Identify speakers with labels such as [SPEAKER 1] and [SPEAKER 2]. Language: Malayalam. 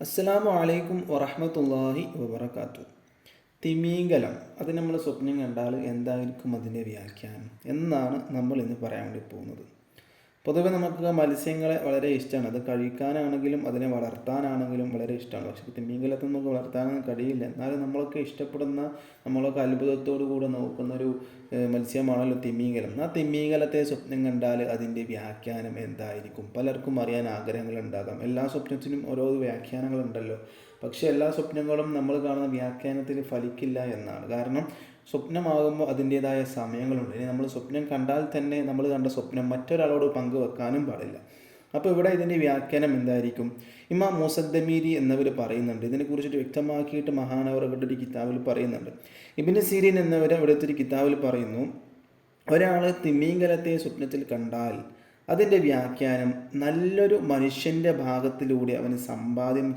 [SPEAKER 1] അസ്സലാമു അലൈക്കും വറഹ്മത്തുള്ളാഹി വബറകാത്തു. തിമിംഗലം അത് നമ്മൾ സ്വപ്നം കണ്ടാൽ എന്തായിരിക്കും അതിൻ്റെ വ്യാഖ്യാനം എന്നാണ് നമ്മൾ ഇന്ന് പറയാൻ വേണ്ടി പോകുന്നത്. പൊതുവെ നമുക്ക് മത്സ്യങ്ങളെ വളരെ ഇഷ്ടമാണ്. അത് കഴിക്കാനാണെങ്കിലും അതിനെ വളർത്താനാണെങ്കിലും വളരെ ഇഷ്ടമാണ്. പക്ഷേ തിമിംഗലത്തെ നമുക്ക് വളർത്താനൊന്നും കഴിയില്ല. എന്നാലും നമ്മളൊക്കെ ഇഷ്ടപ്പെടുന്ന, നമ്മളൊക്കെ അത്ഭുതത്തോടു കൂടെ നോക്കുന്നൊരു മത്സ്യമാണല്ലോ തിമിംഗലം. ആ തിമിംഗലത്തെ സ്വപ്നം കണ്ടാൽ അതിൻ്റെ വ്യാഖ്യാനം എന്തായിരിക്കും? പലർക്കും അറിയാൻ ആഗ്രഹങ്ങളുണ്ടാകാം. എല്ലാ സ്വപ്നത്തിനും ഓരോ വ്യാഖ്യാനങ്ങളുണ്ടല്ലോ. പക്ഷേ എല്ലാ സ്വപ്നങ്ങളും നമ്മൾ കാണുന്ന വ്യാഖ്യാനത്തിൽ ഫലിക്കില്ല എന്നാണ്. കാരണം സ്വപ്നമാകുമ്പോൾ അതിൻ്റേതായ സമയങ്ങളുണ്ട്. ഇനി നമ്മൾ സ്വപ്നം കണ്ടാൽ തന്നെ നമ്മൾ കണ്ട സ്വപ്നം മറ്റൊരാളോട് പങ്കുവെക്കാനും പാടില്ല. അപ്പോൾ ഇവിടെ ഇതിൻ്റെ വ്യാഖ്യാനം എന്തായിരിക്കും? ഇമാം മുസദ്ദമീരി എന്നവർ പറയുന്നുണ്ട്. ഇതിനെക്കുറിച്ചിട്ട് വ്യക്തമാക്കിയിട്ട് മഹാനവറുകളുടെ ഒരു കിതാബിൽ പറയുന്നുണ്ട്. ഇബ്നു സീരീൻ എന്നവർ അവിടുത്തെ ഒരു കിതാബിൽ പറയുന്നു, ഒരാൾ തിമിംഗലത്തെ സ്വപ്നത്തിൽ കണ്ടാൽ അതിൻ്റെ വ്യാഖ്യാനം നല്ലൊരു മനുഷ്യൻ്റെ ഭാഗത്തിലൂടെ അവന് സമ്പാദ്യം